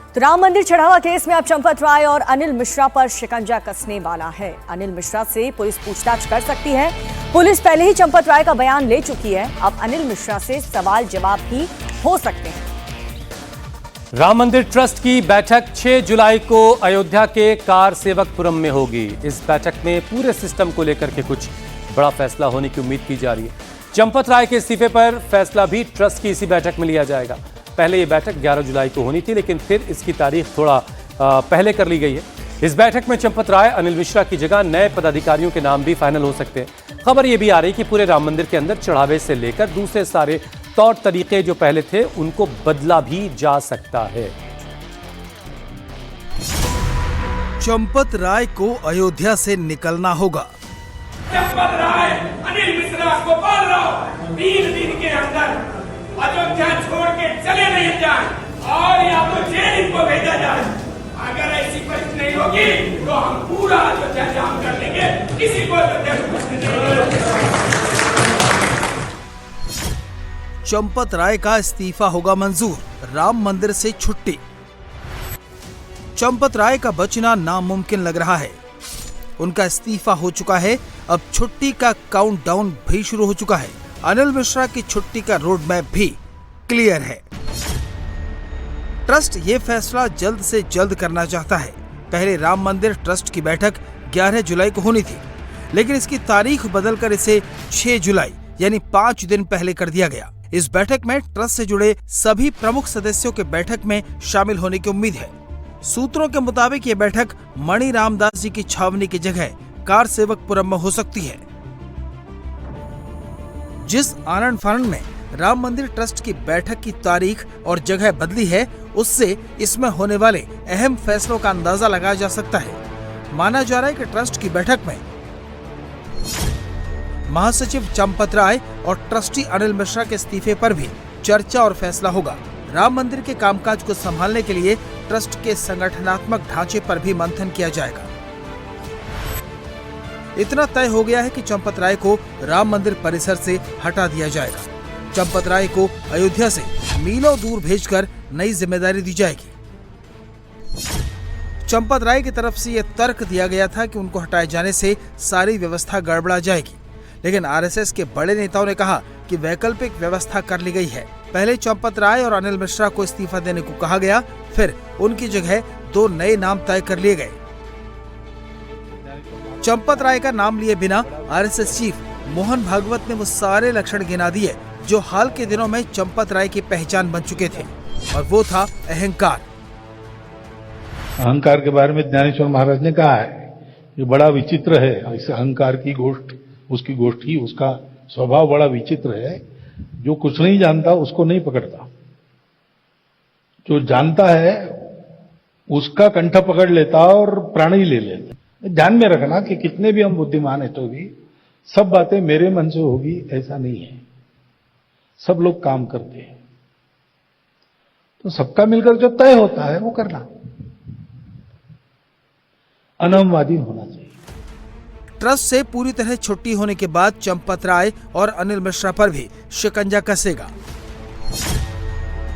तो राम मंदिर चढ़ावा केस में अब चंपत राय और अनिल मिश्रा पर शिकंजा कसने वाला है। अनिल मिश्रा से पुलिस पूछताछ कर सकती है। पुलिस पहले ही चंपत राय का बयान ले चुकी है। अब अनिल मिश्रा से सवाल जवाब भी हो सकते हैं। राम मंदिर ट्रस्ट की बैठक 6 जुलाई को अयोध्या के कार सेवकपुरम में होगी। इस बैठक में पूरे सिस्टम को लेकर के कुछ बड़ा फैसला होने की उम्मीद की जा रही है। चंपत राय के इस्तीफे पर फैसला भी ट्रस्ट की इसी बैठक में लिया जाएगा। पहले ये बैठक 11 जुलाई को होनी थी, लेकिन फिर इसकी तारीख थोड़ा पहले कर ली गई है। इस बैठक में चंपत राय, अनिल मिश्रा की जगह नए पदाधिकारियों के नाम भी फाइनल हो सकते हैं। खबर ये भी आ रही कि पूरे राम मंदिर के अंदर चढ़ावे से लेकर दूसरे सारे तौर तरीके जो पहले थे उनको बदला भी जा सकता है। चंपत राय को अयोध्या से निकलना होगा। चंपत राय, अनिल मिश्रा को बोल रहा हूं, 3 दिन के अंदर अयोध्या छोड़ के चले नहीं जाए और या तो जेल इनको भेजा जाए। अगर ऐसी परिस्थिति नहीं होगी तो हम पूरा अयोध्या जाम कर देंगे। किसी को अयोध्या से कुछ नहीं। चंपत राय का इस्तीफा होगा मंजूर, राम मंदिर से छुट्टी। चंपत राय का बचना नामुमकिन लग रहा है। उनका इस्तीफा हो चुका है, अब छुट्टी का काउंटडाउन भी शुरू हो चुका है। अनिल मिश्रा की छुट्टी का रोड मैप भी क्लियर है। ट्रस्ट ये फैसला जल्द से जल्द करना चाहता है। पहले राम मंदिर ट्रस्ट की बैठक 11 जुलाई को होनी थी, लेकिन इसकी तारीख बदलकर इसे 6 जुलाई यानी 5 दिन पहले कर दिया गया। इस बैठक में ट्रस्ट से जुड़े सभी प्रमुख सदस्यों के बैठक में शामिल होने की उम्मीद है। सूत्रों के मुताबिक ये बैठक मणि रामदास जी की छावनी की जगह कार सेवकपुरम में हो सकती है। जिस आनंद फानंद में राम मंदिर ट्रस्ट की बैठक की तारीख और जगह बदली है, उससे इसमें होने वाले अहम फैसलों का अंदाजा लगाया जा सकता है। माना जा रहा है कि ट्रस्ट की बैठक में महासचिव चंपत राय और ट्रस्टी अनिल मिश्रा के इस्तीफे पर भी चर्चा और फैसला होगा। राम मंदिर के कामकाज को संभालने के लिए ट्रस्ट के संगठनात्मक ढांचे पर भी मंथन किया जाएगा। इतना तय हो गया है कि चंपत राय को राम मंदिर परिसर से हटा दिया जाएगा। चंपत राय को अयोध्या से मीलों दूर भेजकर नई जिम्मेदारी दी जाएगी। चंपत राय की तरफ से यह तर्क दिया गया था कि उनको हटाए जाने से सारी व्यवस्था गड़बड़ा जाएगी, लेकिन आरएसएस के बड़े नेताओं ने कहा कि वैकल्पिक व्यवस्था कर ली गई है। पहले चंपत राय और अनिल मिश्रा को इस्तीफा देने को कहा गया, फिर उनकी जगह 2 नए नाम तय कर लिए गए। चंपत राय का नाम लिए बिना आरएसएस चीफ मोहन भागवत ने वो सारे लक्षण गिना दिए जो हाल के दिनों में चंपत राय की पहचान बन चुके थे, और वो था अहंकार। अहंकार के बारे में ज्ञानेश्वर महाराज ने कहा है ये बड़ा विचित्र है। इस अहंकार की उसकी गोष्ठी, उसका स्वभाव बड़ा विचित्र है। जो कुछ नहीं जानता उसको नहीं पकड़ता, जो जानता है उसका कंठ पकड़ लेता और प्राण ही ले लेता। ध्यान में रखना कि कितने भी हम बुद्धिमान है तो भी सब बातें मेरे मन से होगी ऐसा नहीं है। सब लोग काम करते हैं, तो सबका मिलकर जो तय होता है वो करना। अनमवादी होना चाहिए। ट्रस्ट से पूरी तरह छुट्टी होने के बाद चंपत राय और अनिल मिश्रा पर भी शिकंजा कसेगा।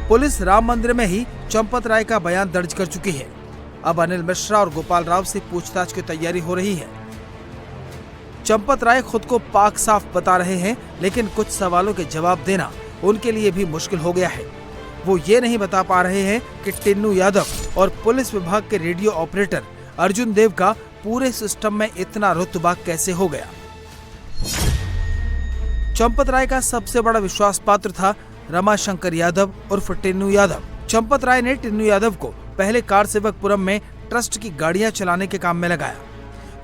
पुलिस राम मंदिर में ही चंपत राय का बयान दर्ज कर चुकी है। अब अनिल मिश्रा और गोपाल राव से पूछताछ की तैयारी हो रही है। चंपत राय खुद को पाक साफ बता रहे हैं, लेकिन कुछ सवालों के जवाब देना उनके लिए भी मुश्किल हो गया है। वो ये नहीं बता पा रहे हैं कि टिन्नू यादव और पुलिस विभाग के रेडियो ऑपरेटर अर्जुन देव का पूरे सिस्टम में इतना रुतबा कैसे हो गया। चंपत राय का सबसे बड़ा विश्वास पात्र था रमाशंकर यादव उर्फ टिन्नू यादव। चंपत राय ने टिन्नू यादव को पहले कार सेवकपुरम में ट्रस्ट की गाड़ियां चलाने के काम में लगाया,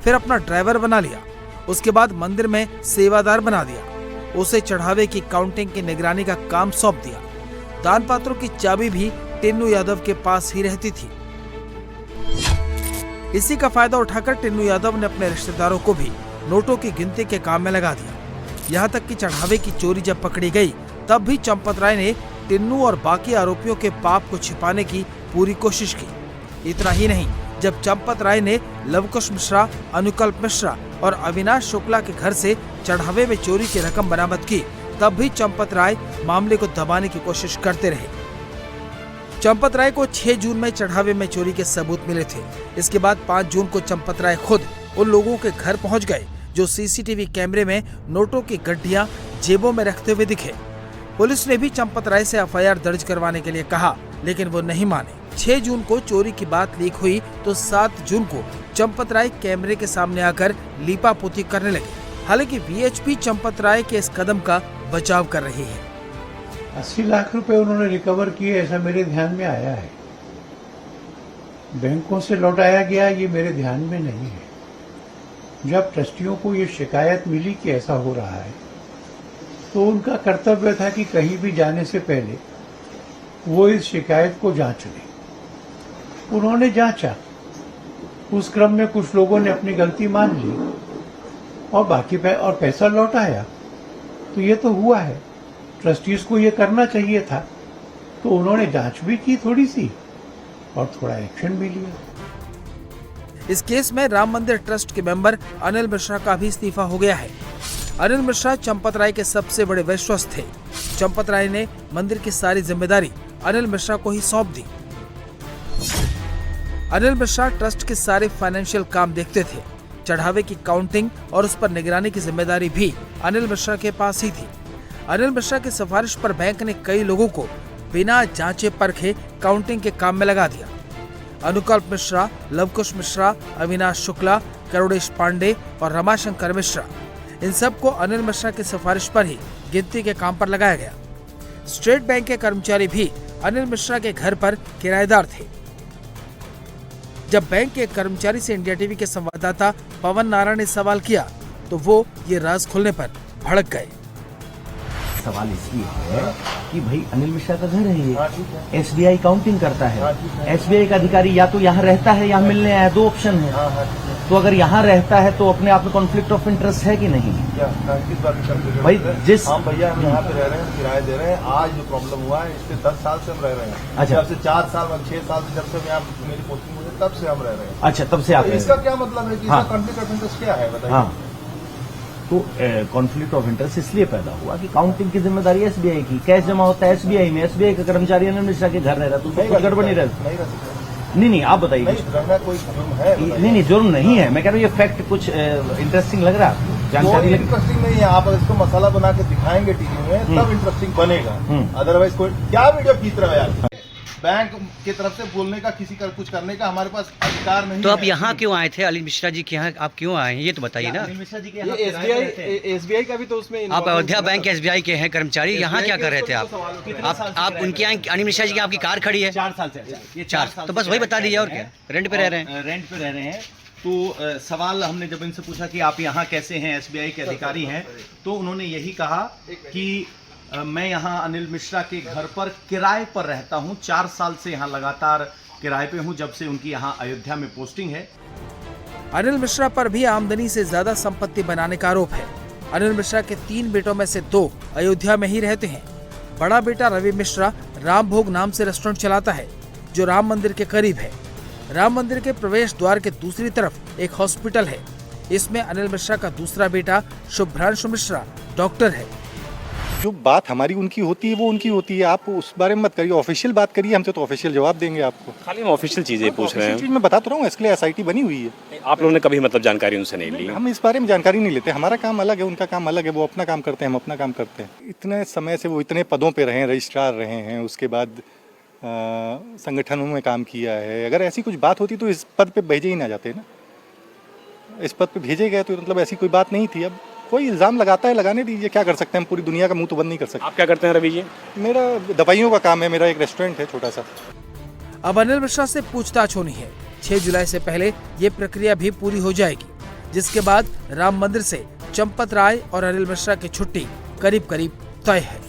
फिर अपना ड्राइवर बना लिया। उसके बाद मंदिर में सेवादार बना दिया। उसे चढ़ावे की काउंटिंग की निगरानी का काम सौंप दिया। दान पात्रों की चाबी भी टिन्नू यादव के पास ही रहती थी। इसी का फायदा उठाकर टिन्नू यादव ने अपने रिश्तेदारों को भी नोटों की गिनती के काम में लगा दिया। यहाँ तक कि चढ़ावे की चोरी जब पकड़ी गई, तब भी चंपत राय ने टिन्नू और बाकी आरोपियों के पाप को छिपाने की पूरी कोशिश की। इतना ही नहीं, जब चंपत राय ने लवकुश मिश्रा, अनुकल्प मिश्रा और अविनाश शुक्ला के घर से चढ़ावे में चोरी की रकम बरामद की, तब भी चंपत राय मामले को दबाने की कोशिश करते रहे। चंपत राय को 6 जून में चढ़ावे में चोरी के सबूत मिले थे। इसके बाद 5 जून को चंपत राय खुद उन लोगों के घर पहुंच गए जो सीसीटीवी कैमरे में नोटों की गड्डियां जेबों में रखते हुए दिखे। पुलिस ने भी चंपत राय से एफआईआर दर्ज करवाने के लिए कहा, लेकिन वो नहीं माने। 6 जून को चोरी की बात लीक हुई तो 7 जून को चंपत राय कैमरे के सामने आकर लीपापोती करने लगे। हालांकि वीएचपी चंपत राय के इस कदम का बचाव कर रही है। 80 लाख रुपए उन्होंने रिकवर किए, ऐसा मेरे ध्यान में आया है। बैंकों से लौटाया गया, ये मेरे ध्यान में नहीं है। जब ट्रस्टियों को ये शिकायत मिली कि ऐसा हो रहा है, तो उनका कर्तव्य था कि कहीं भी जाने से पहले वो इस शिकायत को जांच लें। उन्होंने जांचा, उस क्रम में कुछ लोगों ने अपनी गलती मान ली और बाकी और पैसा लौटाया, तो ये तो हुआ है। ट्रस्टीज को ये करना चाहिए था, तो उन्होंने जांच भी की थोड़ी सी और थोड़ा एक्शन भी लिया। इस केस में राम मंदिर ट्रस्ट के मेंबर अनिल मिश्रा का भी इस्तीफा हो गया है। अनिल मिश्रा चंपत राय के सबसे बड़े विश्वस्त थे। चंपत राय ने मंदिर की सारी जिम्मेदारी अनिल मिश्रा को ही सौंप दी। अनिल मिश्रा ट्रस्ट के सारे फाइनेंशियल काम देखते थे। चढ़ावे की काउंटिंग और उस पर निगरानी की जिम्मेदारी भी अनिल मिश्रा के पास ही थी। अनिल मिश्रा की सिफारिश पर बैंक ने कई लोगों को बिना जांचे परखे काउंटिंग के काम में लगा दिया। अनुकल्प मिश्रा, लवकुश मिश्रा, अविनाश शुक्ला, करुणेश पांडे और रमाशंकर मिश्रा, इन सबको अनिल मिश्रा की सिफारिश पर ही गिनती के काम पर लगाया गया। स्टेट बैंक के कर्मचारी भी अनिल मिश्रा के घर पर किराएदार थे। जब बैंक के कर्मचारी से इंडिया टीवी के संवाददाता पवन नारायण ने सवाल किया, तो वो ये राज खोलने पर भड़क गए। सवाल इसलिए है कि भाई अनिल मिश्रा का घर है ये, एसबीआई काउंटिंग करता है। एसबीआई का अधिकारी या तो यहाँ रहता है या मिलने आया, 2 ऑप्शन है। तो अगर यहाँ रहता है तो अपने आप में कॉन्फ्लिक्ट ऑफ इंटरेस्ट है कि नहीं? भाई जिस हम भैया हम यहाँ पे रह रहे हैं, किराया दे रहे हैं। आज जो प्रॉब्लम हुआ है इससे 10 साल से हम रह रहे हैं। अच्छा, जब से 4 साल 6 साल से जब से मैं मेरी पोस्टिंग हुई तब से हम रह रहे हैं। अच्छा, तब से आप इसका क्या मतलब है कि इसका कॉन्फ्लिक्ट ऑफ इंटरेस्ट क्या है बताइए? हाँ, तो कॉन्फ्लिक्ट ऑफ इंटरेस्ट इसलिए पैदा हुआ कि काउंटिंग की जिम्मेदारी एसबीआई की, कैश जमा होता है एसबीआई में, एसबीआई का कर्मचारी अनिल मिश्रा के घर रह रहा है, तो कुछ गड़बड़ नहीं रहता। नहीं, आप बताइए। कोई जुर्म है? नहीं, जुर्म नहीं है। मैं कह रहा हूँ ये फैक्ट कुछ इंटरेस्टिंग लग रहा है, जानकारी लग। इंटरेस्टिंग नहीं है। आप इसको मसाला बना के दिखाएंगे टीवी में तब इंटरेस्टिंग बनेगा, अदरवाइज कोई क्या वीडियो खींच रहा है यार। बैंक की तरफ से बोलने का, किसी का कुछ करने का हमारे पास अधिकार नहीं। तो आप यहाँ क्यों आए थे? अनिल मिश्रा जी के यहाँ आप क्यों आए हैं, ये तो बताइए ना। अनिल मिश्रा जी के एसबीआई का भी तो उसमें आप अयोध्या बैंक एसबीआई के हैं कर्मचारी, यहाँ क्या कर रहे थे आप उनके यहाँ अनिल मिश्रा जी की आपकी कार खड़ी है 4 साल से। ये 4, तो बस वही बता दीजिए। और क्या, रेंट पे रह रहे हैं? रेंट पे रह रहे हैं। तो सवाल हमने जब इनसे पूछा कि आप यहाँ कैसे हैं, एसबीआई के अधिकारी हैं, तो उन्होंने यही कहा कि मैं यहाँ अनिल मिश्रा के घर पर किराए पर रहता हूँ। 4 साल से यहाँ लगातार किराए पे हूँ, जब से उनकी यहाँ अयोध्या में पोस्टिंग है। अनिल मिश्रा पर भी आमदनी से ज्यादा संपत्ति बनाने का आरोप है। अनिल मिश्रा के 3 बेटों में से 2 अयोध्या में ही रहते हैं। बड़ा बेटा रवि मिश्रा राम भोग नाम से रेस्टोरेंट चलाता है, जो राम मंदिर के करीब है। राम मंदिर के प्रवेश द्वार के दूसरी तरफ एक हॉस्पिटल है। इसमें अनिल मिश्रा का दूसरा बेटा शुभ्रांशु मिश्रा डॉक्टर है। जो बात हमारी उनकी होती है वो उनकी होती है, आप उस बारे में मत करिए। ऑफिशियल बात करिए हमसे, तो ऑफिशियल जवाब देंगे आपको। खाली हम ऑफिशियल चीजें पूछ रहे हैं। चीज मैं बता तो रहा हूँ, इसके लिए एसआईटी बनी हुई है। आप लोगों ने कभी मतलब जानकारी उनसे नहीं ली? हम इस बारे में जानकारी नहीं लेते। हमारा काम अलग है, उनका काम अलग है। वो अपना काम करते हैं, हम अपना काम करते हैं। इतने समय से वो इतने पदों पर रहे हैं, रजिस्ट्रार रहे हैं, उसके बाद संगठनों में काम किया है। अगर ऐसी कुछ बात होती तो इस पद पे भेजे ही ना जाते ना। इस पद पे भेजे गए तो मतलब ऐसी कोई बात नहीं थी। अब कोई इल्जाम लगाता है, लगाने दीजिए, क्या कर सकते हैं हम। पूरी दुनिया का मुंह तो बंद नहीं कर सकते। आप क्या करते हैं रवि जी? मेरा दवाइयों का काम है, मेरा एक रेस्टोरेंट है छोटा सा। अब अनिल मिश्रा से पूछताछ होनी है। 6 जुलाई से पहले ये प्रक्रिया भी पूरी हो जाएगी, जिसके बाद राम मंदिर से चंपत राय और अनिल मिश्रा की छुट्टी करीब करीब तय है।